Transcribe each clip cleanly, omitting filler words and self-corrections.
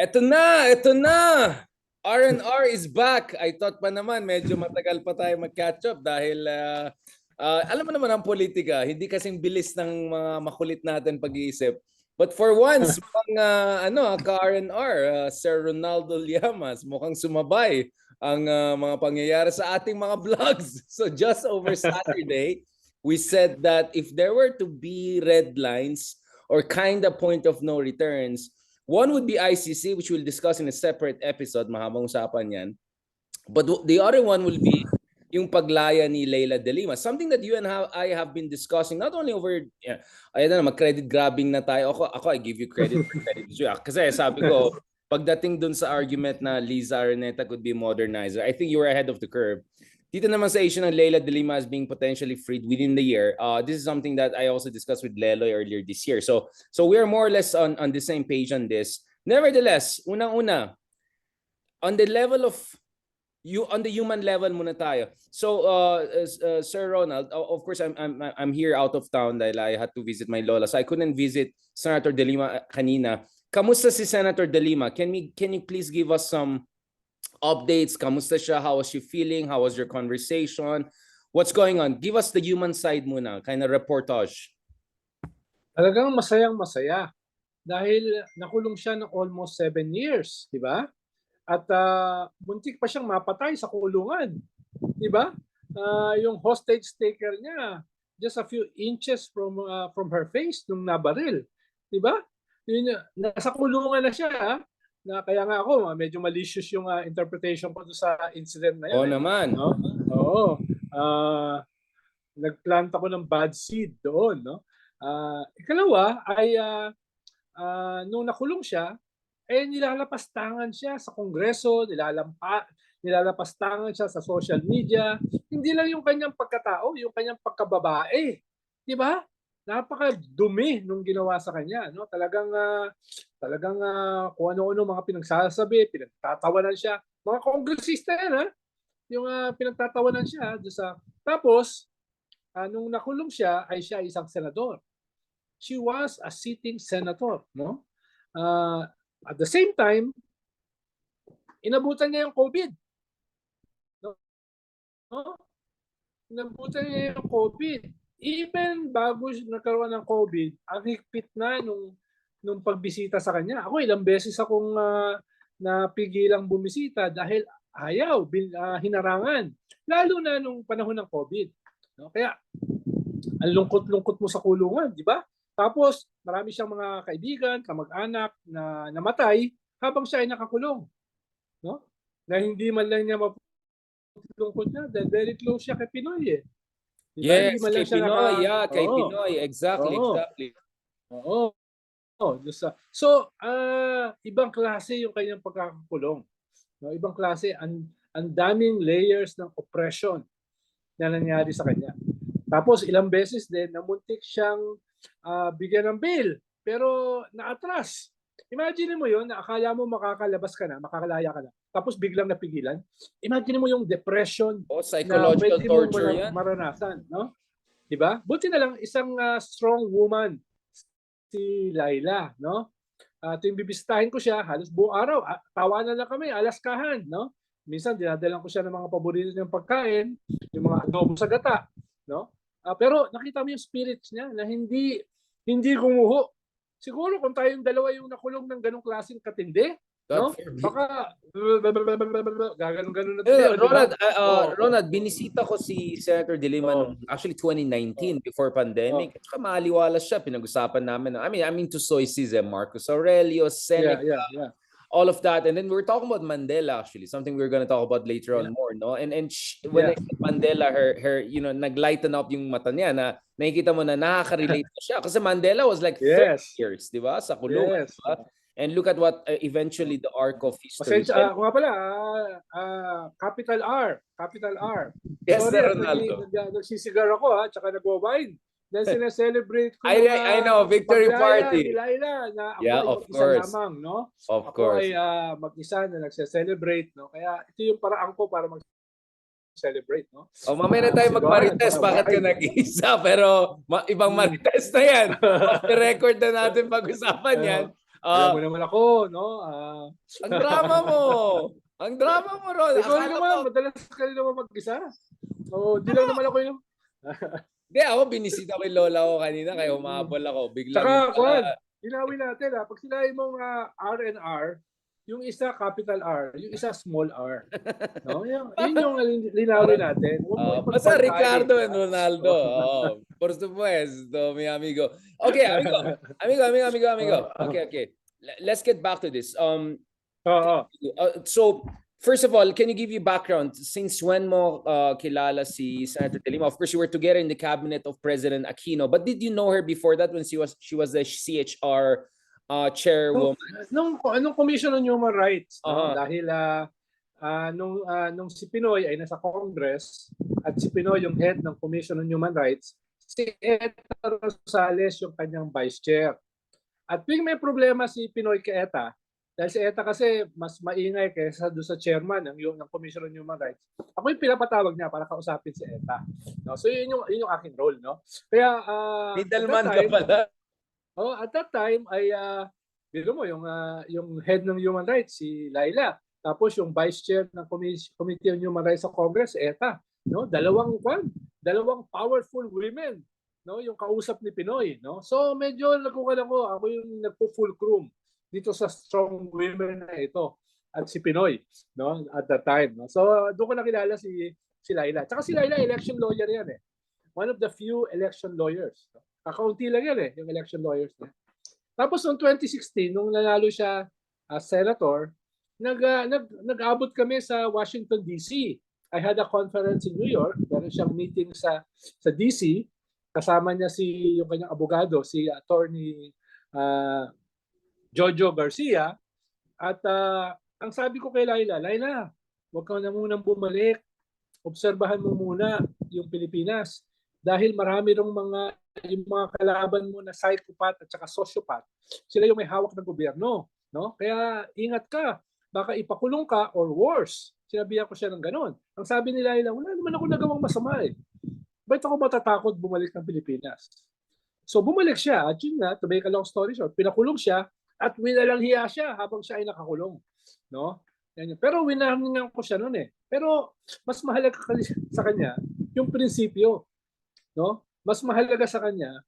Eto na, eto na! R&R is back. I thought pa naman medyo matagal pa tayo mag-catch up dahil alam mo naman ang politika, hindi kasing bilis ng mga makulit natin pag-iisip. But for once, mukhang ka-R&R, Sir Ronaldo Llamas, mukhang sumabay ang mga pangyayari sa ating mga vlogs. So just over Saturday, we said that if there were to be red lines or kind of point of no returns, one would be ICC, which we'll discuss in a separate episode. Mahabang usapan yan. But the other one will be yung paglaya ni Leila de Lima. Something that you and I have been discussing, not only over, ayun na, mag-credit grabbing na tayo. Ako, I give you credit for credit. Kasi sabi ko, pagdating dun sa argument na Liza Araneta could be a modernizer, I think you were ahead of the curve. Dito naman sa issue ng Leila de Lima as being potentially freed within the year, this is something that I also discussed with Leloy earlier this year. So we are more or less on the same page on this. Nevertheless, unang-una, on the level of on the human level muna tayo. So Sir Ronald, of course I'm here out of town dahil I had to visit my lola. So I couldn't visit Senator de Lima kanina. Kamusta si Senator de Lima? Can you please give us some updates? Kamusta siya? How was she feeling? How was your conversation? What's going on? Give us the human side muna, kind of reportage. Talagang masayang-masaya dahil nakulong siya ng almost 7 years, di ba? At muntik pa siyang mapatay sa kulungan, di ba? Yung hostage taker niya, just a few inches from her face nung nabaril, di ba? Nasa kulungan na siya, na kaya nga ako medyo malicious yung interpretation ko sa incident na yun. Oo naman. No? Oo. Nagplant ako ng bad seed doon, no? Ikalawa ay nung nakulong siya, nilalapastangan siya sa Kongreso, nilalapastangan siya sa social media. Hindi lang yung kanyang pagkatao, yung kanyang pagkababae. Di ba? Napakadumi nung ginawa sa kanya, no? Talagang kung ano-ano mga pinagsasabi, pinagtatawanan siya. Mga kongresista yan, ha? Yung pinagtatawanan siya tapos nung nakulong siya ay siya isang senador. She was a sitting senator, no? At the same time, inabutan niya yung COVID. No? Inabutan niya yung COVID. Even bago nagkaroon ng COVID, ang higpit na nung pagbisita sa kanya. Ako ilang beses akong napigilang bumisita dahil ayaw, hinarangan. Lalo na nung panahon ng COVID. No? Kaya, ang lungkot-lungkot mo sa kulungan, di ba? Tapos, marami siyang mga kaibigan, kamag-anak na namatay habang siya ay nakakulong. No? Na hindi man lang niya mapulungkot niya dahil very close siya kay Pinoy eh. Diba? Yes, kay Pinoy. Kay Pinoy. Exactly. Oo. So, ibang klase yung kanyang pagkakakulong. No? Ibang klase, ang daming layers ng oppression na nangyari sa kanya. Tapos, ilang beses din, namuntik siyang bigyan ng bail, pero naatras. Imagine mo yun, na akala mo makakalabas ka na, makakalaya ka na, tapos biglang napigilan. Imagine mo yung depression psychological na torture yan. Maranasan, no? Diba? Buti na lang isang strong woman si Laila, no? Tuwing bibisitahin ko siya, halos buong araw, tawanan lang kami, alaskahan, no? Minsan dinadalan ko siya ng mga paborito niyang pagkain, yung mga adobo sa gata, no? Pero nakita mo yung spirits niya na hindi gumuho. Siguro kung tayong dalawa yung nakulong ng ganong klaseng katindi, no? Baka gaganon na tayo. Ronald, binisita ko si Senator De Lima noong actually 2019 before pandemic. At saka maaliwalas siya, pinag-usapan namin. I mean to stoicism, Marcus Aurelius, Seneca, all of that. And then we were talking about Mandela actually, something we're going to talk about later on more, no? And when Mandela, her naglighten up yung mata niya na nakikita mo na nakaka-relate na siya kasi Mandela was like 30 years, di ba? Sa kulungan, diba? And look at what eventually the arc of history. Kung nga pala, capital R. Yes, sorry, Ronaldo. Nagsisigar ako tsaka nag-wine. Then sineselebrate ko I know, victory party. Laila, na of ako course. Isa lamang, no? Of ako course. ay mag-isa na nagse-celebrate, no? Kaya ito yung paraan ko para mag-celebrate, no? Mamaya na tayo mag-marites, bakit ka nag-isa? Pero ibang marites na yan. Off the record na natin pag-usapan yan. Alam mo Ah, naman ako, no? ang drama mo. Ang drama mo, Ron. ikaw rin Akala ko, naman, madalas ka rin naman mag-isa. Oo, di lang naman ako yung... di ako, binisita ko yung lola ko kanina, kaya humabol ako. Biglang yun Tsaka, pala. Kwan, linawin natin ha. Pag sinabi mong R&R, yung isa capital R, yung isa small r. No? Yun yung linawin Parang, natin. Huwag mo basta ipagbantahin. Ricardo and Ha? Ronaldo. Oh, por supuesto, mi amigo. Okay, amigo. Amigo. Okay, okay. Let's get back to this. Oo. So, first of all, can you give you background? Since when mo kilala si Senator De Lima? Of course, you were together in the cabinet of President Aquino. But did you know her before that when she was the CHR chairwoman? Nung Commission on Human Rights, no? Uh-huh. Dahil nung si Pinoy ay nasa Congress at si Pinoy yung head ng Commission on Human Rights, si Eta Rosales yung kanyang vice chair. At tuwing may problema si Pinoy kay Eta, dahil si Eta kasi mas maingay kaysa doon sa chairman ng Commission on Human Rights, ako yung pinapatawag niya para kausapin si Eta. No? So yun yung aking role. No? Kaya Middleman ka pala. at that time ay biro mo yung head ng Human Rights si Laila. Tapos yung vice chair ng Committee on Human Rights sa Congress, Eta, no? Dalawang powerful women, no? Yung kausap ni Pinoy, no? So medyo ako yung nagpo-fulcrum dito sa strong women na ito at si Pinoy, no? At that time, no? So doon ko nakilala si Laila. Tsaka si Laila election lawyer yan eh. One of the few election lawyers. No? Kakaunti lang yan eh, yung election lawyers niya. Tapos noong 2016, nung nanalo siya as senator, nag-abot kami sa Washington, D.C. I had a conference in New York. Meron siyang meeting sa D.C. Kasama niya yung kanyang abogado, si attorney Jojo Garcia. At ang sabi ko kay Laila, huwag ka na munang bumalik. Obserbahan mo muna yung Pilipinas. Dahil marami yung mga kalaban mo na psychopath at saka sociopath, sila yung may hawak ng gobyerno. No? Kaya ingat ka. Baka ipakulong ka or worse. Sinabihan ko siya ng ganon. Ang sabi ni Laila, wala naman ako nagawang masama eh. Ba't ako matatakot bumalik ng Pilipinas? So bumalik siya. At yun nga, to make a long story short, pinakulong siya at winalanghiya siya habang siya ay nakakulong. No? Pero winahangan ko siya noon eh. Pero mas mahalaga sa kanya yung prinsipyo. No? Mas mahalaga sa kanya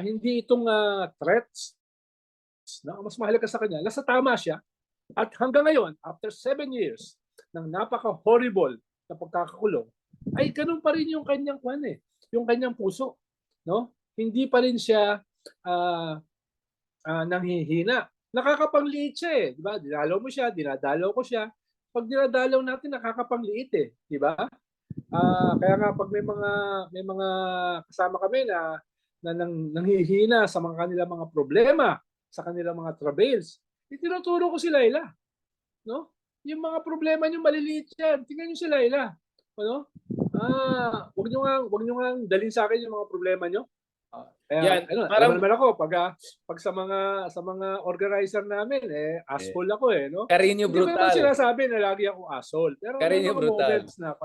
hindi itong threats. No? Mas mahalaga sa kanya nasa tama siya. At hanggang ngayon, after 7 years ng napaka-horrible na pagkakakulong, ay ganun pa rin yung kanyang yung kanyang puso. No? Hindi pa rin siya nanghihina. Nakakapangliit siya eh. Diba? Dinalaw mo siya, dinadalaw ko siya. Pag dinadalaw natin, nakakapangliit eh. Diba? Kaya nga pag may mga kasama kami na nanghihina sa kanilang mga problema, sa kanilang mga travails, itinuturo ko si Laila. No? Yung mga problema niyo maliliit yan. Tingnan niyo si Laila. Ano? Wag niyo nga dalhin sa akin yung mga problema niyo. Kaya alam naman ako pag sa mga organizer namin asshole ako no. Carino brutal. Hindi ko sinasabi na lagi akong asshole. Pero Carino brutal. Na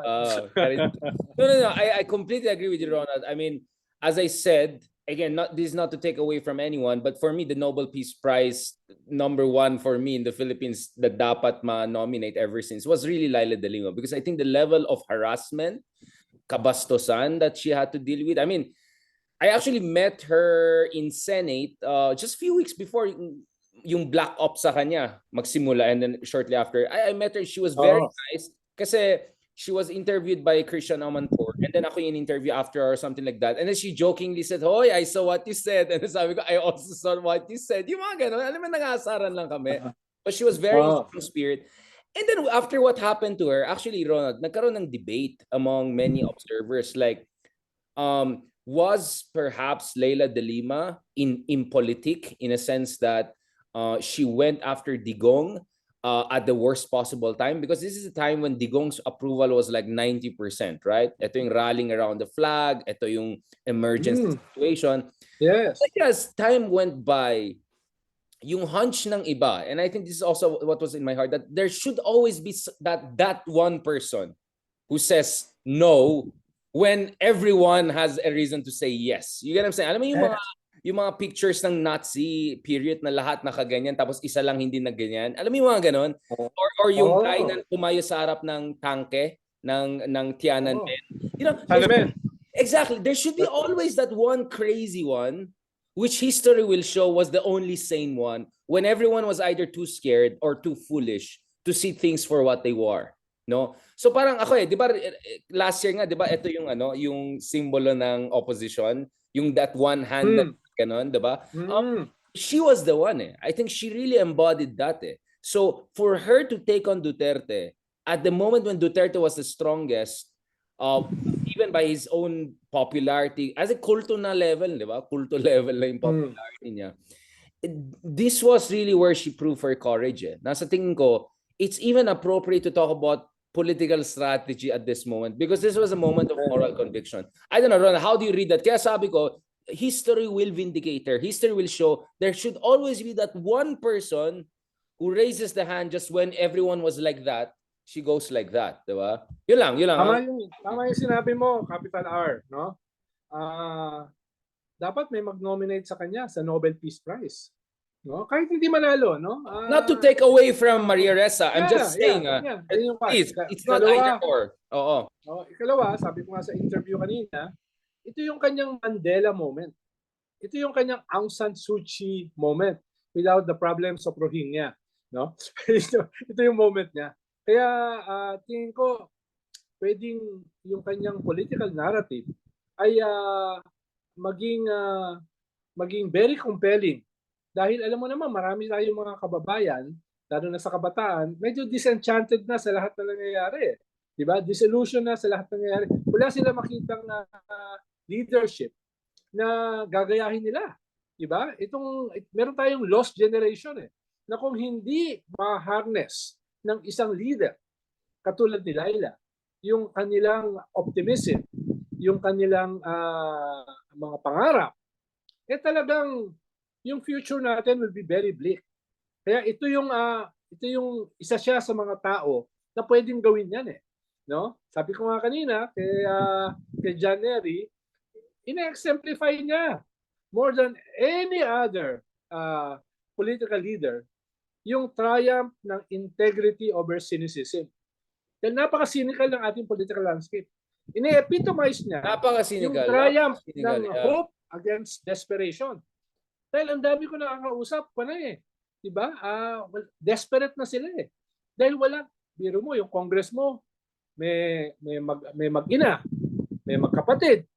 No. I completely agree with you, Ronald. I mean, as I said, again, this is not to take away from anyone, but for me, the Nobel Peace Prize #1 for me in the Philippines that dapat ma-nominate ever since was really Laila De Lima, because I think the level of harassment, kabastosan that she had to deal with. I mean, I actually met her in Senate just a few weeks before yung black ops sa kanya magsimula, and then shortly after, I met her. She was very nice kasi she was interviewed by Christian Amanpour, and then ako yung interview after or something like that. And then she jokingly said, "Hoy, I saw what you said." And sabi ko, "I also saw what you said." Yung mga ganun, alam mo, nag-aasaran lang kami. But she was very strong spirit. And then after what happened to her, actually, Ronald, nagkaroon ng debate among many observers, like, was perhaps Laila De Lima impolitic in a sense that she went after Digong at the worst possible time? Because this is a time when Digong's approval was like 90%, right? Ito yung rallying around the flag, ito yung emergency situation. Yes. But as time went by, yung hunch ng iba, and I think this is also what was in my heart, that there should always be that one person who says no when everyone has a reason to say yes. You get what I'm saying? Alam mo yung mga pictures ng Nazi period na lahat nakaganyan tapos isa lang hindi na ganyan. Alam mo yung mga ganon? Or yung guy na tumayo sa harap ng tangke ng Tiananmen. You know, exactly. There should be always that one crazy one which history will show was the only sane one when everyone was either too scared or too foolish to see things for what they were. No? So parang ako 'di ba last year nga 'di ba ito yung yung simbolo ng opposition, yung that one hand na ganon, 'di ba? She was the one I think she really embodied that So for her to take on Duterte at the moment when Duterte was the strongest, even by his own popularity, as a kulto na level, di ba? Kulto level na yung popularity niya. This was really where she proved her courage. Nasa tingin ko, it's even appropriate to talk about political strategy at this moment because this was a moment of moral conviction. I don't know, Ron, how do you read that? Kaya sabi ko, history will vindicate her. History will show there should always be that one person who raises the hand just when everyone was like that. She goes like that, di ba? Yun lang. Tama yung sinabi mo, Capital R, no? Dapat may mag-nominate sa kanya sa Nobel Peace Prize. No? Kahit hindi manalo, no? Not to take away from Maria Ressa. I'm just saying, please, it's not either or. Oo. Ikalawa, sabi ko nga sa interview kanina, ito yung kanyang Mandela moment. Ito yung kanyang Aung San Suu Kyi moment without the problems of Rohingya. No? ito yung moment niya. Kaya tingin ko pwedeng yung kanyang political narrative ay maging very compelling. Dahil alam mo naman marami tayong mga kababayan, lalo na sa kabataan, medyo disenchanted na sa lahat na nangyayari. Diba? Disillusion na sa lahat na nangyayari. Wala sila makitang leadership na gagayahin nila. Diba? Meron tayong lost generation na kung hindi ma-harness ng isang leader katulad ni Laila, yung kanilang optimism, yung kanilang mga pangarap, talagang yung future natin will be very bleak. Kaya ito yung isa siya sa mga tao na pwedeng gawin yan no? Sabi ko nga kanina kay John Nery, ina-exemplify niya more than any other political leader yung triumph ng integrity over cynicism. Dahil napaka-cynical ng ating political landscape. Ine-epitomize niya yung triumph ng hope against desperation. Dahil ang dami ko nakakausap pa na Diba? Desperate na sila Dahil wala, biro mo, yung Congress mo, may mag-ina, may magkapatid,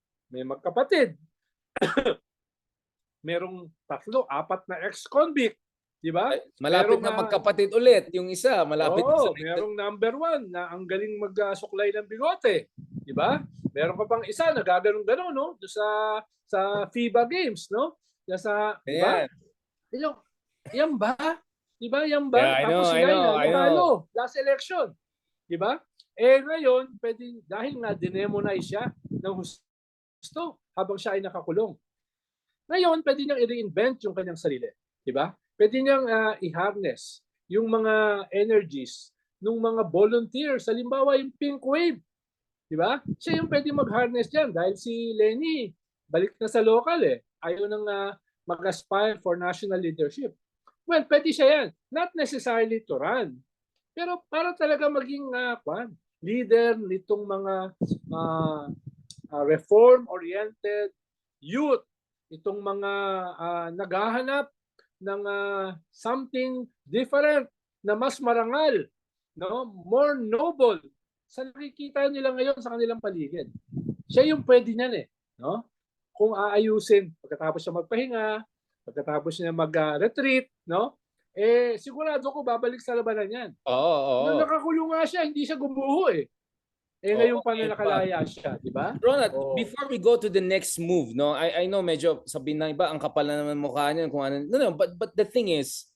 merong 3, 4 na ex-convict. Diba? Malapit na magkapatid ulit yung isa. Malapit merong number 1 na ang galing magsuklay ng bigote. Diba? Meron pa pang isa na gaganong-ganon, no? Sa FIBA Games, no? Diba? Yan ba? Diba? Yan ba? Yeah, Tapos sila last election. Diba? Ngayon, dahil nga dinemonize siya ng husto habang siya ay nakakulong. Ngayon, pwede niyang i-reinvent yung kanyang sarili. Diba? Pwede niyang i-harness yung mga energies ng mga volunteers. Halimbawa, yung Pink Wave. Diba? Siya yung pwede mag-harness dyan dahil si Lenny, balik na sa local Ayaw nang mag-aspire for national leadership. Well, pwede siya yan. Not necessarily to run. Pero para talaga maging leader nitong mga reform-oriented youth, itong mga naghahanap ng something different na mas marangal, no? More noble sa nakikita nila ngayon sa kanilang paligid. Siya yung pwede niyan no? Kung aayusin pagkatapos siya magpahinga, pagkatapos niya mag-retreat, no? Sigurado ko babalik sa labanan yan. Nung nakakulong nga siya, hindi siya gumuho ngayon pa na nakalaya siya, di ba? Ronald, before we go to the next move, no, I know medyo sabihin ng iba, ang kapal na naman mukha niya, kung ano. No, but the thing is,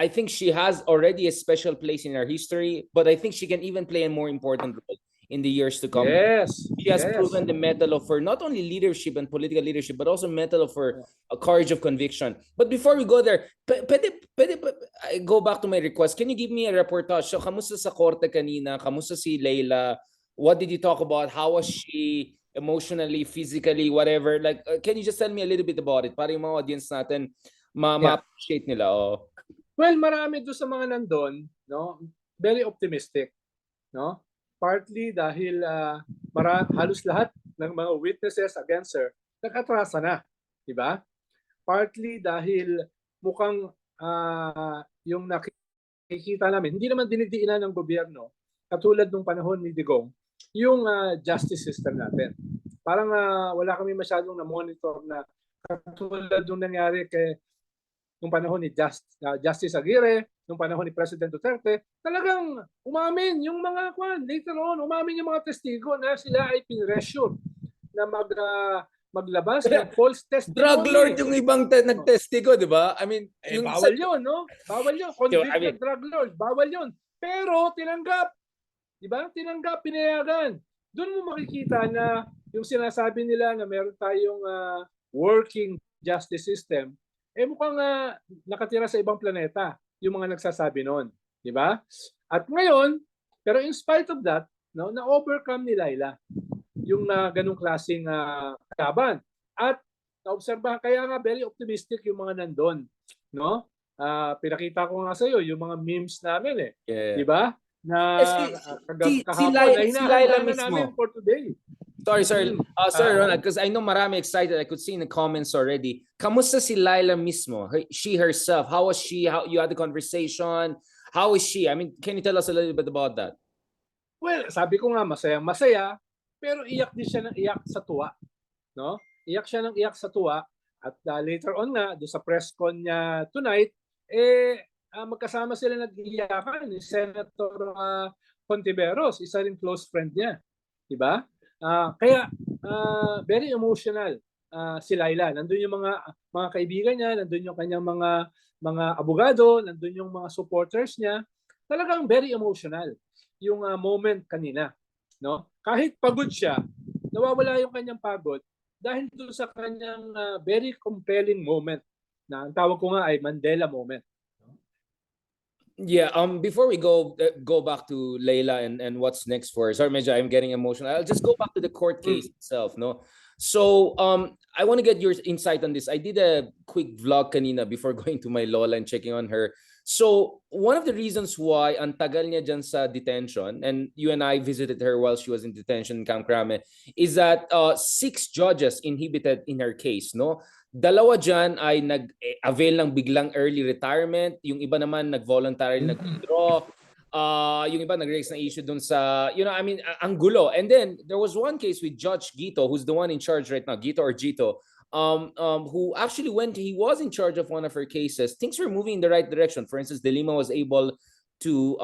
I think she has already a special place in our history, but I think she can even play a more important role in the years to come. Yes. She has proven the mettle of her, not only leadership and political leadership, but also mettle of her courage of conviction. But before we go there, pwede, I go back to my request. Can you give me a reportage? So, kamusta sa korte kanina? Kamusta si Leila? What did you talk about? How was she? emotionally, physically, whatever? Like, can you just tell me a little bit about it para yung mga audience natin Yeah. ma-appreciate nila? Oh. Well, marami doon sa mga nandun, no? Very optimistic, no? Partly dahil halos lahat ng mga witnesses against her nag-atrasa na, di ba? Partly dahil mukhang yung nakikita namin, hindi naman dinidiinan ng gobyerno, katulad nung panahon ni Digong, yung justice system natin. Parang wala kami masyadong na-monitor na katulad nung nangyari nung panahon ni Justice Aguirre, nung panahon ni President Duterte, talagang umamin yung mga later on, umamin yung mga testigo na sila ay pinressure na maglabas ng false testimony. Drug lord yung ibang nagtestigo, di ba? I mean, yung bawal yun, no? Bawal yun. Convicted drug lord, bawal yun. Pero tinanggap. Di ba? Tinanggap, pinayagan. Doon mo makikita na yung sinasabi nila na meron tayong working justice system, mukhang nakatira sa ibang planeta yung mga nagsasabi noon, di ba? At ngayon, pero in spite of that, no, na-overcome ni Laila yung ganung klaseng kalaban. At naobserbahan, kaya nga very optimistic yung mga nandun, no? Pinakita ko nga sa iyo yung mga memes namin di ba? Na kahapon ay hinahanda na namin for today. Sorry. Sir Ronald, because I know marami excited. I could see in the comments already. Kamusta si Laila mismo? She herself. How was she? How you had the conversation? How is she? I mean, can you tell us a little bit about that? Well, sabi ko nga masaya, pero iyak din siya ng iyak sa tuwa, no? Iyak siya ng iyak sa tuwa at later on nga do sa press con niya tonight, magkasama sila nag-iyakan ni Senator Contiveros, isa ring close friend niya, di ba? Kaya very emotional si Laila. Nandun yung mga kaibigan niya, nandun yung kanyang mga abogado, nandun yung mga supporters niya. Talagang very emotional yung moment kanina, no? Kahit pagod siya, nawawala yung kanyang pagod dahil doon sa kanyang very compelling moment na ang tawag ko nga ay Mandela moment. Yeah, before we go back to Leila and what's next for her. Sorry, medyo I'm getting emotional. I'll just go back to the court case itself, no? So, I want to get your insight on this. I did a quick vlog kanina before going to my lola and checking on her. So, one of the reasons why ang tagal niya dyan sa detention, and you and I visited her while she was in detention in Camp Crame, is that 6 judges inhibited in her case, no? Dalawa dyan ay nag-avail ng biglang early retirement. Yung iba naman nag-voluntarily nag-withdraw. Yung iba nag-raise na issue dun sa, I mean, ang gulo. And then, there was one case with Judge Guito, who's the one in charge right now, Guito or Gito, who actually he was in charge of one of her cases. Things were moving in the right direction. For instance, De Lima was able to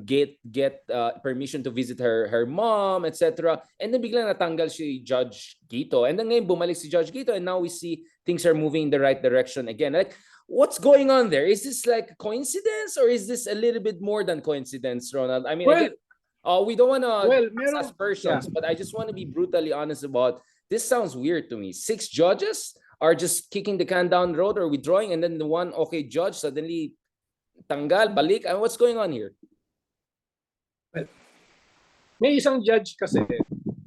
get permission to visit her mom, etc. And then biglang natanggal si Judge Guito. And then ngayon bumalik si Judge Guito, and now we see things are moving in the right direction again. Like, what's going on there? Is this like coincidence, or is this a little bit more than coincidence, Ronald? I mean, again, we don't want to aspersions, but I just want to be brutally honest about this. Sounds weird to me. 6 judges are just kicking the can down the road or withdrawing, and then the one judge suddenly tanggal, balik. I mean, what's going on here? May isang judge kasi,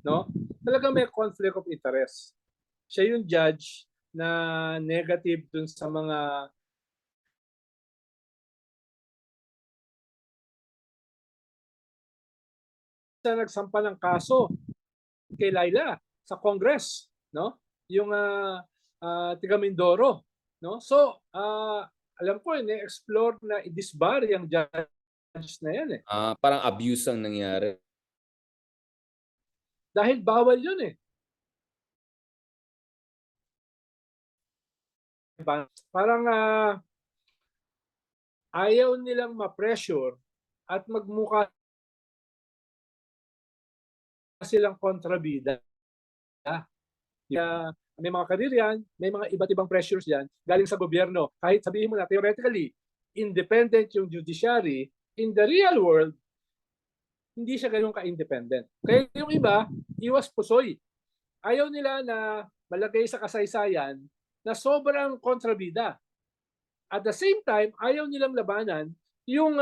no? Talagang may conflict of interest. Siya yung judge na negative dun sa mga nagsampa ng kaso kay Laila sa Congress, no? Yung tiga Mindoro, no? So, alam ko explore na i-disbar yung judge na yan Parang abuse ang nangyari. Dahil bawal yun Parang ayaw nilang ma-pressure at magmukha silang kontrabida. May mga karir yan, may mga iba't ibang pressures yan galing sa gobyerno. Kahit sabihin mo na theoretically, independent yung judiciary, in the real world, hindi siya ganun ka-independent. Kaya yung iba, iwas pusoy. Ayaw nila na malagay sa kasaysayan na sobrang kontrabida. At the same time, ayaw nilang labanan yung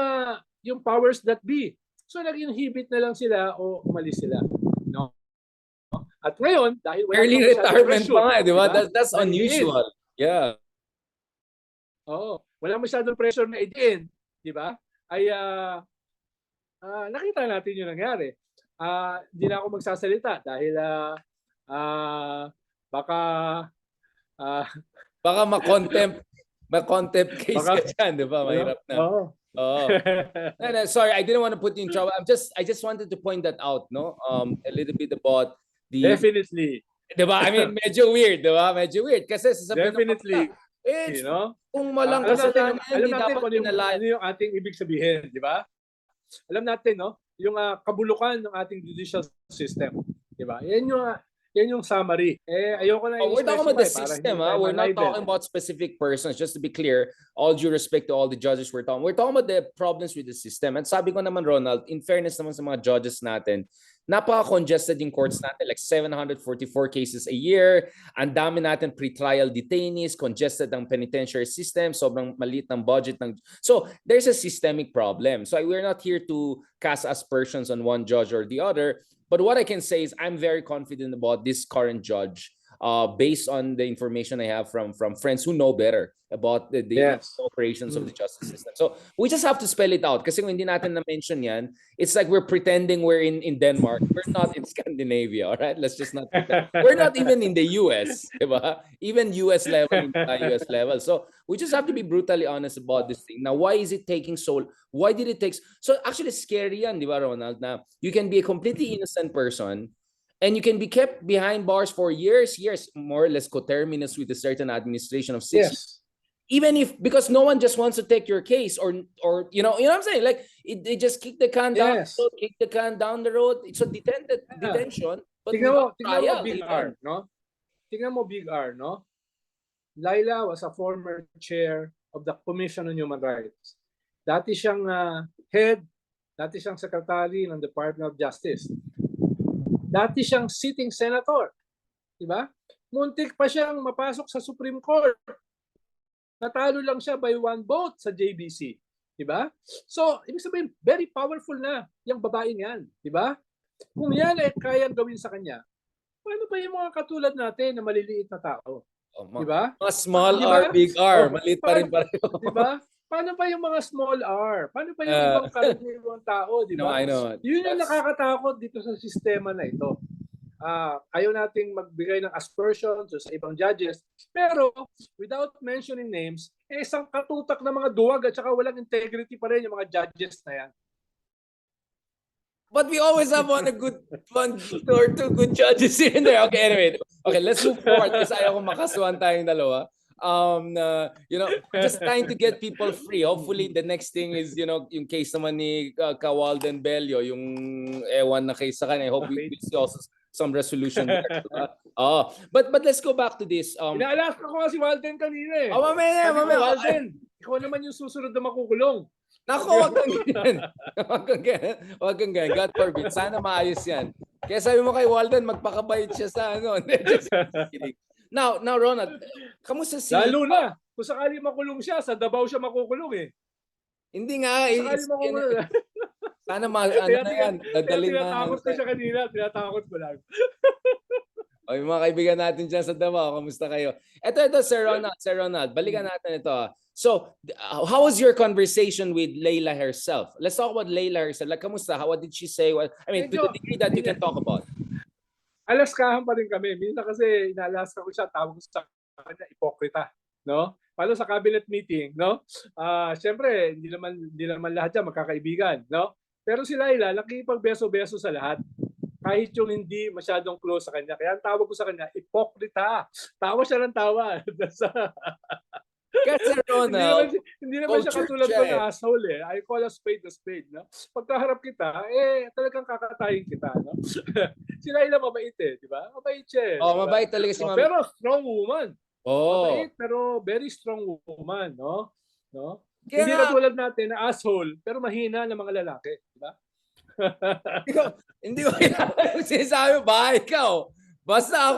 powers that be. So nag-inhibit na lang sila o umalis sila. No? At ngayon, dahil wala Early namang masyadong retirement pressure, pa nga, di ba? di ba? That's Na idiin. unusual. Yeah. Oo, wala masyadong pressure na idiin, di ba? Ay nakita natin yung nangyari. Hindi na ako magsasalita dahil baka ah, Baka ma-contempt case baka ka dyan, di ba? Mahirap na. Oo. Oo. No, sorry, I didn't want to put you in trouble. I just wanted to point that out, no? A little bit about the, Definitely. di ba? I mean, medyo weird, di ba? Medyo weird. Kasi sasabihin ng Definitely. mga, You know? kung malang Alam natin, kasalanan, hindi kung dapat ano yung ating ibig sabihin, di ba? Alam natin, no? Yung kabulukan ng ating judicial system, di ba? Yan yung summary. Ayoko na we're talking about the i-specify para system, hindi tayo we're not ma-libel. talking about specific persons. Just to be clear, all due respect to all the judges we're talking about the problems with the system. And sabi ko naman, Ronald, in fairness naman sa mga judges natin, napaka-congested yung courts natin, like 744 cases a year. Ang dami natin pre-trial detainees, congested ang penitentiary system, sobrang maliit ng budget. So there's a systemic problem. So we're not here to cast aspersions on one judge or the other. But what I can say is I'm very confident about this current judge based on the information I have from friends who know better about the operations of the justice system. So we just have to spell it out. Kasi kung hindi natin na-mention yan, it's like we're pretending we're in Denmark. We're not in Scandinavia, all right? Let's just not pretend. We're not even in the US, diba? Even US level, US level. So we just have to be brutally honest about this thing. Now, why is it taking so? Why did it take? So actually, scary yan, di ba, Ronald? Na you can be a completely innocent person, and you can be kept behind bars for years, more or less coterminous with a certain administration of 6 years. Even if, because no one just wants to take your case, or you know what I'm saying? Like they just kick the can down the road, kick the can down the road. It's a detention. But tingnan mo, Big R, no? Tingnan mo, Big R, no? Laila was a former chair of the Commission on Human Rights. Dati siyang dati siyang secretary ng Department of Justice. Dati siyang sitting senator. Diba? Muntik pa siyang mapasok sa Supreme Court. Natalo lang siya by 1 vote sa JBC. Diba? So, ibig sabihin, very powerful na yung babaeng yan. Diba? Kung yan ay kayang gawin sa kanya, paano pa yung mga katulad natin na maliliit na tao? Diba? Mga small R, big R, maliit pa rin pareho. Diba? Paano pa yung mga small R? Paano pa yung ibang karaniwang tao? Diba? No, I know. Yun yung nakakatakot dito sa sistema na ito. Ayaw nating magbigay ng aspersions sa ibang judges, pero without mentioning names, isang katutak na mga duwag at saka walang integrity pa rin yung mga judges na yan. But we always have one or two good judges here and there. Okay, anyway. Okay, let's move forward kasi ayaw kong makasuhan tayong dalawa. You know, just trying to get people free. Hopefully, the next thing is, you know, yung case naman ni Walden Bello, yung ewan na case sa kanya. I hope we see also some resolution there. But let's go back to this. Inaalala ko nga si Walden kanina eh. Mamaya. Walden, ikaw naman yung susunod na makukulong. Naku, wag kang ganyan. Wag kang ganyan. God forbid. Sana maayos yan. Kaya sabi mo kay Walden, magpakabayad siya sa ano. Just kidding. Now, Ronald, kamusta si... Lalo na, kung sakali makulong siya, sa Davao siya makukulong eh. Hindi nga. Sakali makukulong. Sana ano na yan. Dadalhin na. Tinatakot ko siya kanina. Tinatakot ko lang. O, yung mga kaibigan natin dyan sa Davao, kamusta kayo? Ito, Sir Ronald. Balikan natin ito. So, how was your conversation with Leila herself? Let's talk about Leila herself. Like, kamusta? What did she say? I mean, to the degree that you can talk about. Alaskahan pa rin kami. Minsan kasi inaalaska ko siya, tawag ko sa kanya, ipokrita. No? Paano sa cabinet meeting, no? Siyempre, hindi naman lahat yan magkakaibigan, no? Pero si Laila, nakikipagbeso-beso sa lahat. Kahit yung hindi masyadong close sa kanya. Kaya ang tawag ko sa kanya, ipokrita. Tawa siya ng tawa. Kasi Ronald, hindi naman siya katulad ko na asshole eh. I call a spade, no? Pagkaharap kita, talagang kakatayin kita, no? Si Laila mabait eh, di ba? Mabait siya eh. Oh, mabait talaga si Mami. Pero strong woman. Oh. Mabait, pero very strong woman, no? Kaya hindi katulad natin na asshole, pero mahina ng mga lalaki, di ba? Hindi ko sinasabi ba ikaw? Basta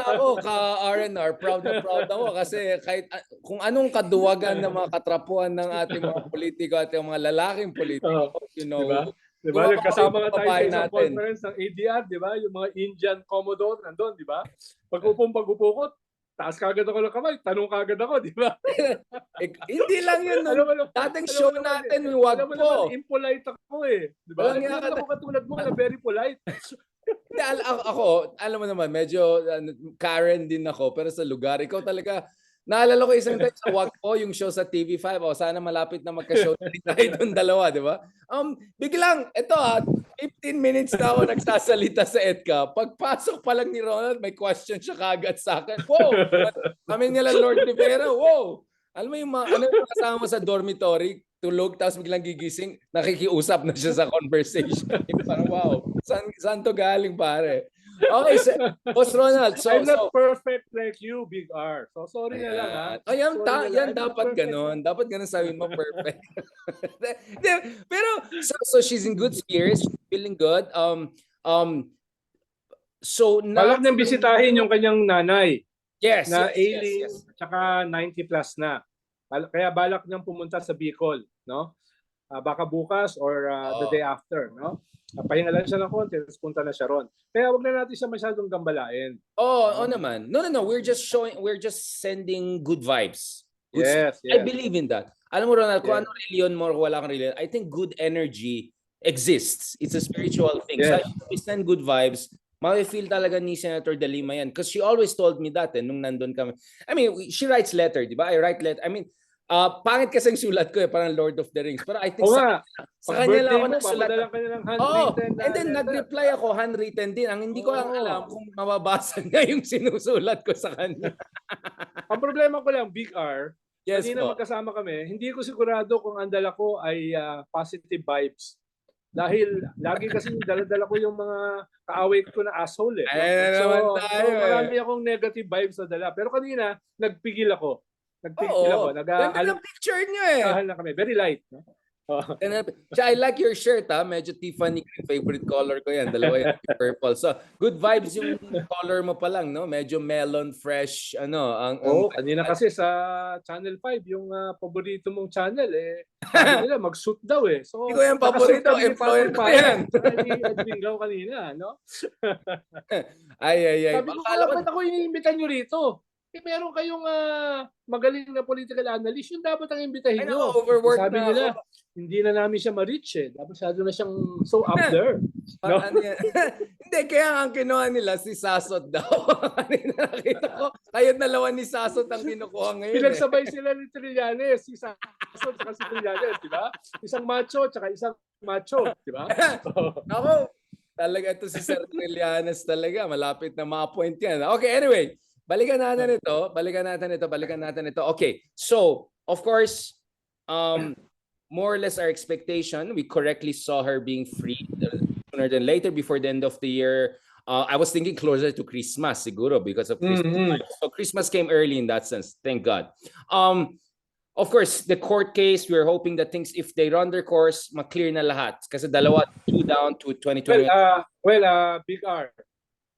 ako ka-R&R, proud na proud ako kasi kahit kung anong kaduwagan ng mga katrapuhan ng ating mga politiko at yung mga lalaking politiko, you know, diba? Di ba? Nagkasama nga tayo sa Babae isang natin. conference ng ADR, di ba? Yung mga Indian Commodore nandun, di ba? Pag-upo ko, taas kagad ako ng kamay, tanong kagad ako, di ba? Hindi lang yun nun. Dating show natin, wag alam mo po. naman, impolite ako eh. Di ba? Walang Hindi nga naman ako katulad mo na very polite. Hindi, ako, alam mo naman, medyo Karen din ako, pero sa lugar, ikaw talaga, naalala ko isang time sa Wagpo, yung show sa TV5, sana malapit na magka-show tayo doon dalawa, di ba? Biglang, eto 15 minutes na ako nagsasalita sa EDCA. Pagpasok pa lang ni Ronald, may question siya kagad sa akin. Wow! Kami nila Lord Rivera, wow! Alam mo yung ano yung kasama mo sa dormitory, tulog, tapos biglang gigising, nakikiusap na siya sa conversation. Parang wow, saan to galing pare? Okay, Boss Ronald, I'm not perfect like you, Big R. So sorry na lang ha. Yan dapat ganun. Dapat ganun sabihin mo, perfect. Pero, so she's in good spirits, she's feeling good. So, balak niyang bisitahin yung kanyang nanay yes, na yes, ailing, yes. tsaka 90 plus na. Kaya balak niyang pumunta sa Bicol, no? Baka bukas or the day after, no? Pahinga lang siya ng konti, tapos punta na siya ron. Kaya wag na natin siya masyadong gambalain. Oo naman. No. We're just sending good vibes. Yes. I believe in that. Alam mo, Ronald, kung ano reliyon mo or wala kang reliyon, I think good energy exists. It's a spiritual thing. Yes. So if we send good vibes, ma-feel talaga ni Senator De Lima yan. Because she always told me that nung nandun kami. I mean, she writes letter, di ba? I write letter. I mean, pangit kasing sulat ko parang Lord of the Rings. Pero I think sa kanya lang ako nagsulat. And then nag-reply ako, handwritten din. Ang hindi ko lang alam kung mababasa niya yung sinusulat ko sa kanya. Ang problema ko lang, Big R, yes, kanina magkasama kami, hindi ko sigurado kung ang dala ko ay positive vibes. Dahil lagi kasi dala-dala ko yung mga kaaway ko na asshole eh. So marami akong negative vibes na dala. Pero kanina, nagpigil ako. Ganda ng picture niyo eh. Na kami. Very light. No? I like your shirt medyo Tiffany favorite color ko yan. Dalawa yan, purple. So, good vibes yung color mo pa lang, no? Medyo melon, fresh, kanina kasi sa Channel 5, yung paborito mong channel, sabi nila, mag-shoot daw eh. So, hindi ko yung paborito, employer ko yan. Edwingaw kanina, no? Ay. Sabi ko, ba't ako iniimbitan nyo rito? Meron kayong magaling na political analyst, yun dapat ang imbitahin nyo. Sabi nila, hindi na namin siya ma-reach eh. Dapat masyado na siyang so up there. No? Hindi, kaya ang kinuha nila si Sasot daw. Nakita ko, kayo dalawa ni Sasot ang kinukuha ngayon. Pinagsabay sila ni Trillanes, si Sasot at si Trillanes, di ba? Isang macho at isang macho, di ba? Ako, talaga ito si Sir Trillanes talaga. Malapit na ma-appoint yan. Okay, anyway. Balikan natin ito. Okay, so, of course, more or less our expectation, we correctly saw her being freed sooner than later before the end of the year. I was thinking closer to Christmas, siguro, because of Christmas. So Christmas came early in that sense, thank God. Of course, the court case, we're hoping that things, if they run their course, ma-clear na lahat. Kasi 2 down to 2020. Big R,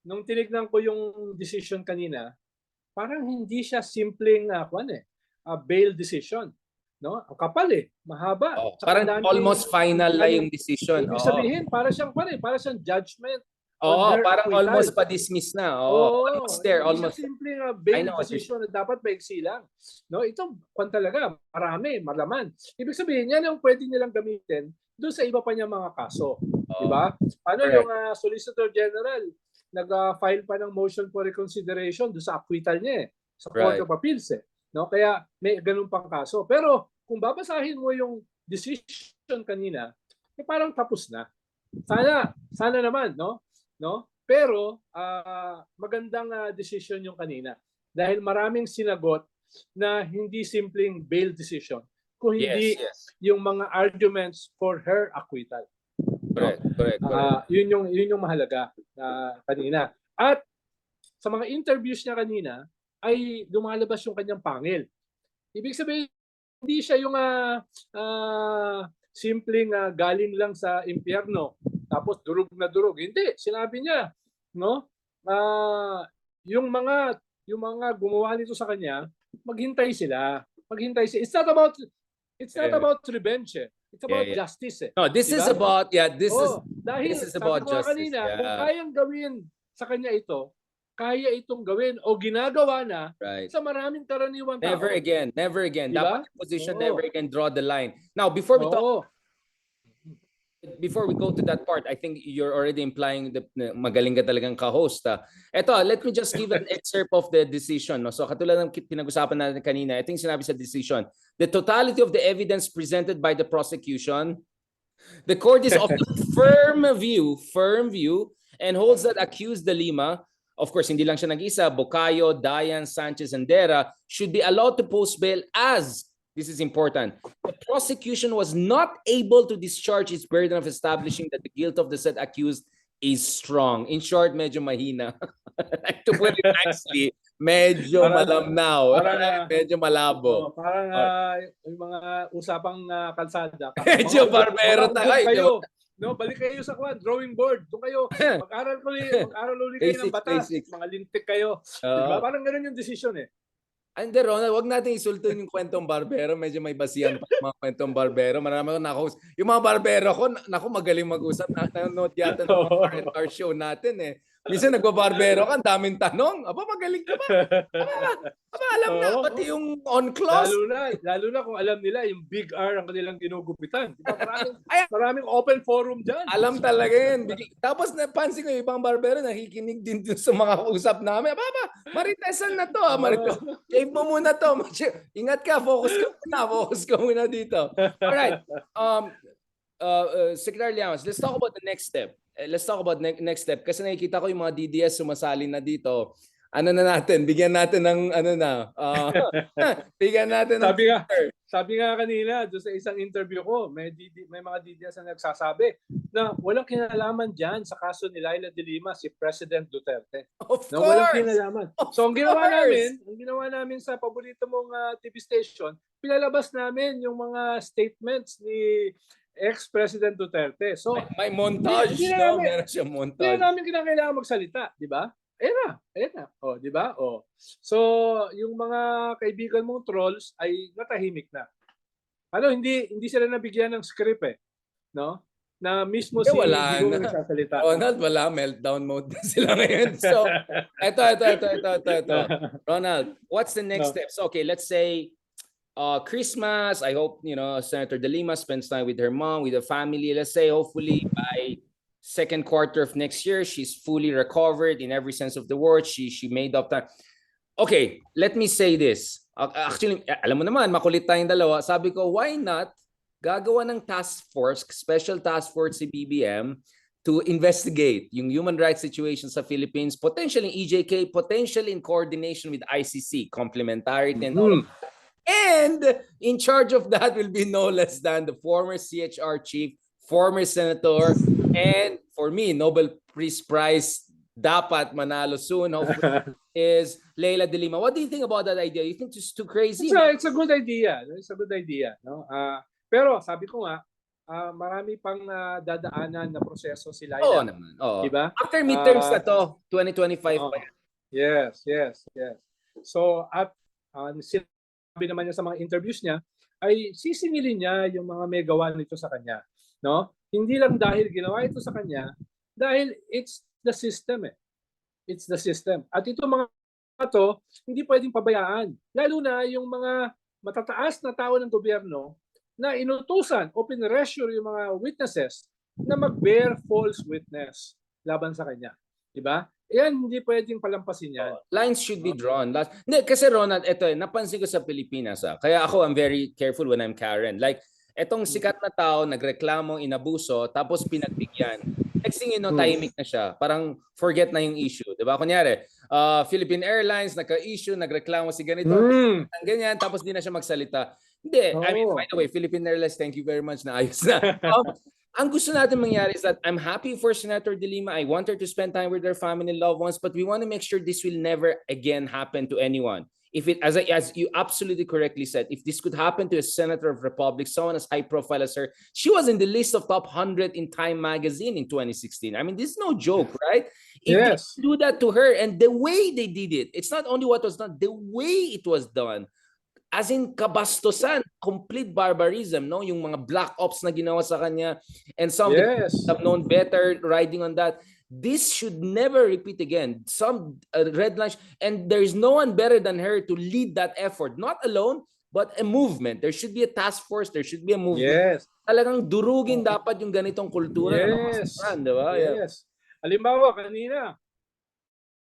nung tinignan ko yung decision kanina, parang hindi siya simpleng bail decision, no? Ang kapal mahaba. Parang almost final na yung decision. Ibig sabihin, para siyang judgment. Parang almost pa-dismiss na. It's there almost. Hindi siya simpleng bail decision na dapat maiksi lang. No, ito talaga marami, malaman. Ibig sabihin, yan ang pwede nilang gamitin doon sa iba pa niyang mga kaso, di ba? Yung Solicitor General nag-file pa ng motion for reconsideration doon sa acquittal niya sa Court of Appeals no? Kaya may ganun pang kaso. Pero kung babasahin mo yung decision kanina, parang tapos na. Sana naman, no? Pero magandang decision yung kanina dahil maraming sinagot na hindi simpleng bail decision, kung hindi yung mga arguments for her acquittal. Correct. Yun yung mahalaga kanina. At sa mga interviews niya kanina ay lumalabas yung kanyang pangil. Ibig sabihin, hindi siya yung simpleng galing lang sa impyerno tapos durog na durog. Hindi, sinabi niya, no? Yung mga gumawa nito sa kanya, maghintay sila. It's not about It's not Yeah. about revenge eh. It's about Yeah. justice eh. No, this is Diba? about this is Dahil this is sabi about ko nga justice. kanina, kung Yeah. kayang gawin sa kanya ito, kaya itong gawin o ginagawa na Right. sa maraming karaniwang tao. Never again. Never again. Diba? Dapat yung position Oo. never again draw the line. Now, before we Oo. go to that part, I think you're already implying that magaling ka talagang ka-host. Eto, let me just give an excerpt of the decision. No? So katulad ng pinag-usapan natin kanina, ito yung sinabi sa decision. The totality of the evidence presented by the prosecution, the court is of the firm view, and holds that accused De Lima, of course, hindi lang siya nag-isa, Bocayo, Dayan, Sanchez, and Dera, should be allowed to post bail as, this is important, the prosecution was not able to discharge its burden of establishing that the guilt of the said accused is strong. In short, medyo mahina. To put it nicely, medyo malamnaw. Medyo malabo. Parang yung mga usapang kalsada. Medyo barbero tayo. No, balik kayo sa drawing board. Doon kayo, mag-aral ulit kayo ng batas. Mga lintik kayo. Diba? Parang ganoon yung decision eh. Hindi, Ronald, wag natin isultuin yung kwentong barbero. Medyo may basihan pa yung mga kwentong barbero. Marami ko yung mga barbero ko, magaling mag-usap. Nanonood yata ng mga R&R show natin eh. Minsan nagbabarbero ka, ang daming tanong. Aba, magaling ka ba? Aba, alam na, pati yung on-clause. Lalo na kung alam nila, yung big R ang kanilang ginugupitan. Diba? Maraming open forum dyan. Alam talaga yun. Tapos napansin ko yung ibang barbero, nakikinig din dun sa mga usap namin. Aba, maritesan na to. Shave mo muna to. Ingat ka, focus ka muna dito. Alright. Secretary Llamas, let's talk about the next step. Next step. Kasi nakikita ko yung mga DDS sumasali na dito. Bigyan natin ng bigyan natin ng sabi nga kanina doon sa isang interview ko, may mga DDS na nagsasabi na walang kinalaman diyan sa kaso ni Leila de Lima si President Duterte. Of course. Walang kinalaman. So ang ginawa namin sa paborito mong TV station, pinalabas namin yung mga statements ni ex-President Duterte. So may montage, no? Meron siya montage. Hindi namin kinakailangan magsalita, di ba? Ayan na. Oh, di ba? Oh. So, yung mga kaibigan mong trolls ay natahimik na. Hindi sila nabigyan ng script eh, no? Na mismo si Digong nagsasalita. Ronald, wala, meltdown mode na sila ngayon. So, ito. Ronald, what's the next steps? Okay, let's say Christmas, I hope, Senator De Lima spends time with her mom, with the family. Let's say, hopefully, by second quarter of next year, she's fully recovered in every sense of the word. She made up time. Okay, let me say this. Actually, alam mo naman, makulit tayong dalawa. Sabi ko, why not gagawa ng task force, special task force si BBM to investigate yung human rights situation sa Philippines, potentially EJK, potentially in coordination with ICC, complementarity and all of that. And in charge of that will be no less than the former CHR chief, former senator, and for me, Nobel Peace Prize dapat manalo soon, hopefully, is Leila de Lima. What do you think about that idea? You think it's too crazy? It's a good idea. It's a good idea. No? Pero sabi ko nga, marami pang dadaanan na proseso si Leila. Oo naman. Oo. Diba? After midterms na to, 2025 pa yan. Yes. So, at sabi naman niya sa mga interviews niya, ay sisingilin niya yung mga may gawa nito sa kanya. No? Hindi lang dahil ginawa ito sa kanya, dahil it's the system eh. It's the system. At ito mga to, hindi pwedeng pabayaan. Lalo na yung mga matataas na tao ng gobyerno na inutusan o pinressure yung mga witnesses na mag-bear false witness laban sa kanya. Diba? Yan, hindi pwedeng palampasin yan. Lines should be drawn. Hindi, kasi Ronald, ito napansin ko sa Pilipinas. Kaya ako, I'm very careful when I'm Karen. Like, etong sikat na tao, nagreklamo, inabuso, tapos pinagbigyan. Next thing you know, tahimik na siya. Parang forget na yung issue. Diba? Kunyari, Philippine Airlines, nagka-issue, nagreklamo si ganito, ganyan, tapos di na siya magsalita. Hindi. I mean, by the way, Philippine Airlines, thank you very much, naayos na. Ang gusto natin mangyari is that I'm happy for Senator De Lima. I want her to spend time with her family and loved ones, but we want to make sure this will never again happen to anyone. If it, as you absolutely correctly said, if this could happen to a senator of Republic, someone as high profile as her, she was in the list of top 100 in Time magazine in 2016. I mean, this is no joke, right? If they do that to her, and the way they did it, it's not only what was done, the way it was done. as in kabastusan, complete barbarism, no? Yung mga black ops na ginawa sa kanya, and some of the Yes. people have known better riding on that. This should never repeat again. Some red lines, and there is no one better than her to lead that effort, not alone, but a movement. There should be a task force, there should be a movement. Yes. Talagang durugin dapat yung ganitong kultura na Yes. mapasukan, di ba? Yeah. Yes. Halimbawa, kanina,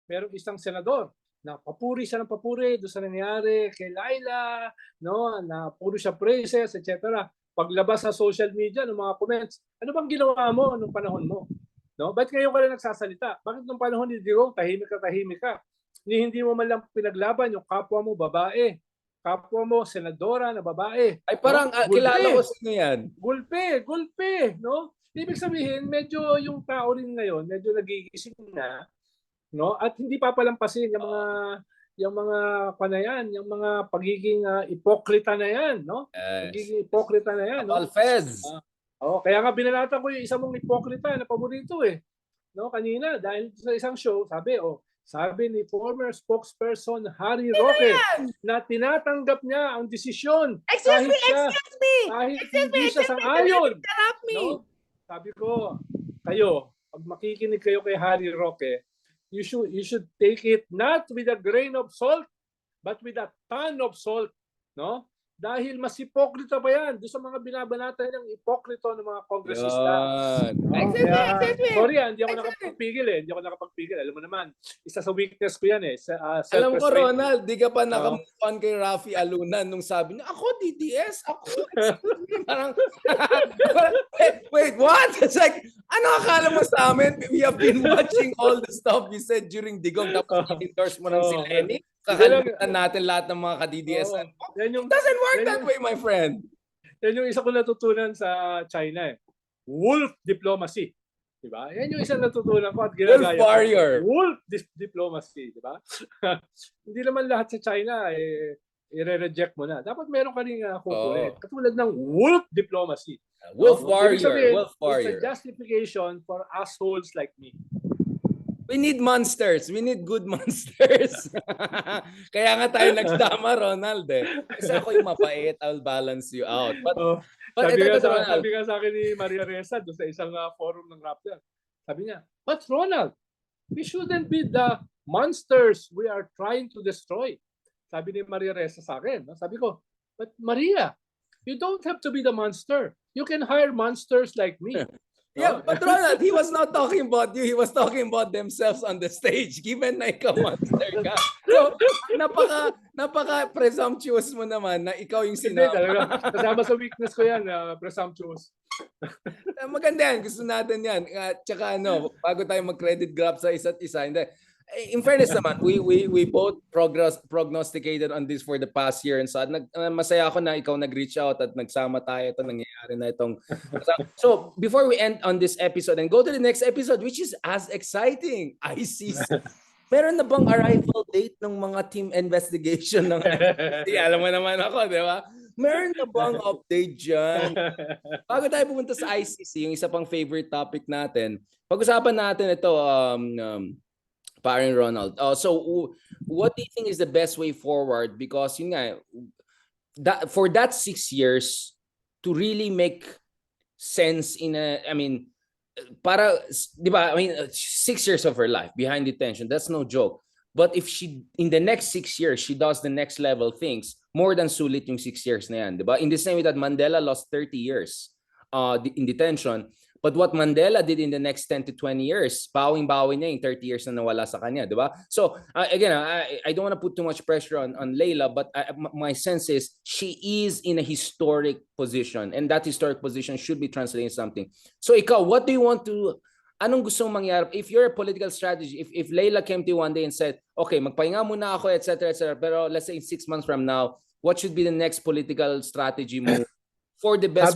merong isang senador na papuri siya ng papuri doon sa nangyari kay Laila, no, na puro siya praises, etc. Paglabas sa social media ng mga comments, ano bang ginawa mo nung panahon mo? No? Ba't ngayon ka lang nagsasalita? Bakit nung panahon ni Digong, tahimik ka? Hindi mo man lang pinaglaban yung kapwa mo babae, kapwa mo senadora na babae. Ay parang no? kilala ko sino yan. Gulpe, no? Ibig sabihin, medyo yung tao rin ngayon, medyo nagigising na, no? At hindi papalampasin yung mga panayan, yung mga pagiging ipokrita na yan, no? Yes. Pagiging ipokrita na yan, no? Alfez. Kaya nga binalatan ko yung isa mong ipokrita na paborito no? Kanina dahil sa isang show, sabi ni former spokesperson Harry Roque na tinatanggap niya ang desisyon Excuse me. kahit hindi siya sang-ayon. No? Sabi ko, kayo, pag makikinig kayo kay Harry Roque, you should take it not with a grain of salt, but with a ton of salt, no? Dahil mas hipokrita pa yan doon sa mga binabanatan ng hipokrito ng mga kongresista. Excuse me. Sorry, hindi ako nakapagpigil. Alam mo naman, isa sa weakness ko yan Alam ko, Ronald, di ka pa nakamove on kay Rafi Alunan nung sabi niya, ako DDS, ako. Parang, wait, what? It's like, ano akala mo sa amin? We have been watching all the stuff you said during Digong, tapos endorse mo ng si Lenny. Kakalimutan natin lahat ng mga ka-DDS. It doesn't work that way, my friend. Yan yung isa ko natutunan sa China. Wolf diplomacy. Diba? Yan yung isang natutunan ko at ginagaya. Wolf warrior. Wolf diplomacy. Diba? Hindi naman lahat sa China i-reject mo na. Dapat meron ka rin kukulit. Katulad ng wolf diplomacy. Wolf warrior. Wolf warrior. It's a justification for assholes like me. We need monsters. We need good monsters. Kaya nga tayo nagsama, Ronald. Kasi ako yung mapait. I'll balance you out. But sabi nga sa akin ni Maria Ressa doon sa isang forum ng Rappler. Sabi niya, but Ronald, we shouldn't be the monsters we are trying to destroy. Sabi ni Maria Ressa sa akin. Sabi ko, but Maria, you don't have to be the monster. You can hire monsters like me. Yeah, but Ronald, he was not talking about you. He was talking about themselves on the stage. Given na ikaw monster ka. So, napaka-presumptuous mo naman na ikaw yung sinama. Kasama sa weakness ko yan, presumptuous. Maganda yan. Gusto natin yan. Tsaka bago tayo mag-credit grab sa isa't isa. Hindi. In fairness naman, we both prognosticated on this for the past year and so masaya ako na ikaw nag-reach out at nagsama tayo. Ito nangyayari na itong. So before we end on this episode and go to the next episode, which is as exciting, ICC. Meron na bang arrival date ng mga team investigation ng alam mo naman ako, di ba? Meron na bang update dyan? Bago tayo pumunta sa ICC, yung isa pang favorite topic natin, pag-usapan natin ito, Parang Ronald. So what do you think is the best way forward? Because yun nga, for that 6 years to really make sense di ba, 6 years of her life behind detention, that's no joke. But if she, in the next 6 years, she does the next level things, more than sulit yung 6 years na yan, di ba? In the same way that Mandela lost 30 years in detention, but what Mandela did in the next 10 to 20 years, bawing-bawi niya yung 30 years na nawala sa kanya, di ba? So, again, I don't want to put too much pressure on Leila, but my sense is she is in a historic position, and that historic position should be translating something. So, ikaw, what do you want to, anong gusto mong mangyari? If you're a political strategy, if Leila came to you one day and said, okay, magpahinga muna ako, etc., pero let's say in 6 months from now, what should be the next political strategy move? For the best,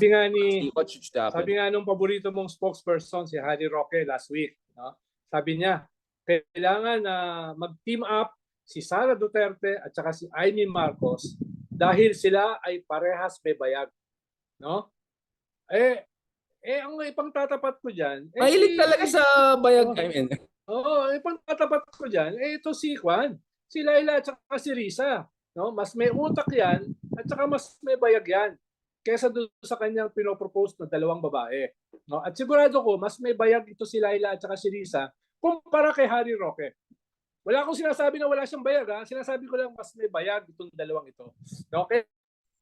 what should happen? Sabi nga nung paborito mong spokesperson, si Harry Roque last week, no? Sabi niya, kailangan na mag-team up si Sara Duterte at saka si Amy Marcos dahil sila ay parehas may bayag. No? Ang ipangtatapat ko dyan... Mahilig talaga sa bayag. Ipangtatapat ko dyan, ito si Juan, si Laila at saka si Risa. No? Mas may utak yan At saka mas may bayag yan kesa doon sa kanyang pinopropose na 2 babae. No? At sigurado ko, mas may bayag ito si Laila at saka si Risa kumpara kay Harry Roque. Wala akong sinasabi na wala siyang bayag. Ha? Sinasabi ko lang mas may bayag itong 2 ito. Okay?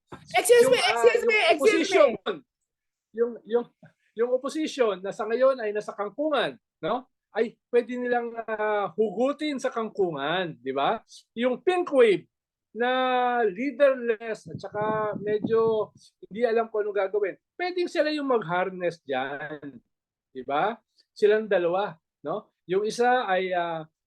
Excuse me, Yung, excuse me, yung excuse opposition, me. yung opposition na sa ngayon ay nasa kangkungan, no? Ay pwede nilang hugutin sa kangkungan, di ba? Yung pink wave na leaderless at saka medyo hindi alam kung ano gagawin. Pwedeng sila yung mag-harness diyan, di ba? Silang dalawa, no? Yung isa ay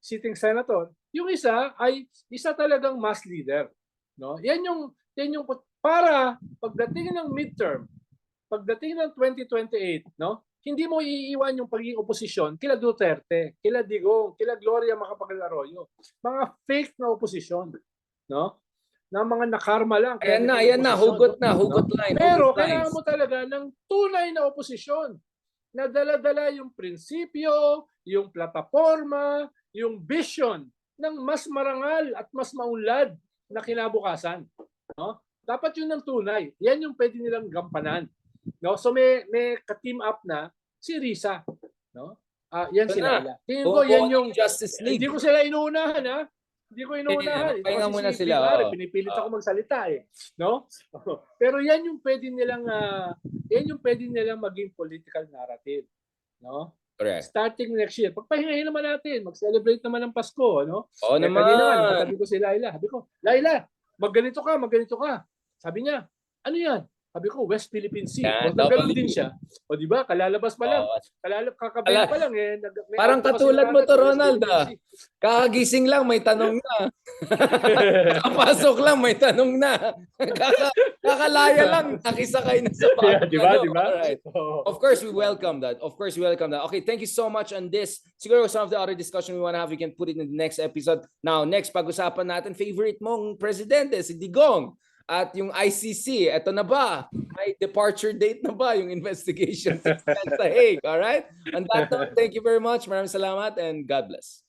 sitting senator, yung isa ay isa talagang mass leader, no? Yan yung para pagdating ng midterm, pagdating ng 2028, no? Hindi mo iiwan yung pagiging oposisyon kila Duterte, kila Digong, kila Gloria Macapagal Arroyo. Mga fake na oposisyon, no? Na mga nakarma lang. Ayan na, hugot no? line. Pero hugot kailangan lines. mo talaga ng tunay na oposisyon na dala-dala yung prinsipyo, yung plataforma, yung vision ng mas marangal at mas maunlad na kinabukasan. No? Dapat yun ng tunay. Yan yung pwede nilang gampanan. No? So may ka-team up na si Risa. No? Yan Ito sila. na. Tingin ko yan yung Justice League. hindi ko sila inuunahan ha. Hindi ko inuunahan. Pahinga Kasi muna si sila, Pilar, oo. pinipilit ako magsalita eh. No? Pero yan yung pwede nilang maging political narrative. No? Correct. Starting next year. Pagpahingahin naman natin. Mag-celebrate naman ng Pasko. No? Oo naman. Kanina nga, nakatabi ko si Laila. Sabi ko, Laila, magganito ka. Sabi niya, ano yan? Sabi ko, West Philippine Sea. Yan, O, ganun W. din siya. O di ba, kalalabas pa lang. Kakabili pa lang eh. May Parang auto kasi katulad mo agad to, sa West Ronald, Philippine Sea. Kakagising lang, may tanong na. Kapasok lang, may tanong na. Kakalaya lang, nakisakay na sa Yeah, di ba? Alright. Oo. Of course, we welcome that. Okay, thank you so much on this. Siguro some of the other discussion we want to have, we can put it in the next episode. Now, next, pag-usapan natin, favorite mong presidente, si Digong. At yung ICC, eto na ba? May departure date na ba yung investigation sa Hague? Alright? On that note, thank you very much. Maraming salamat and God bless.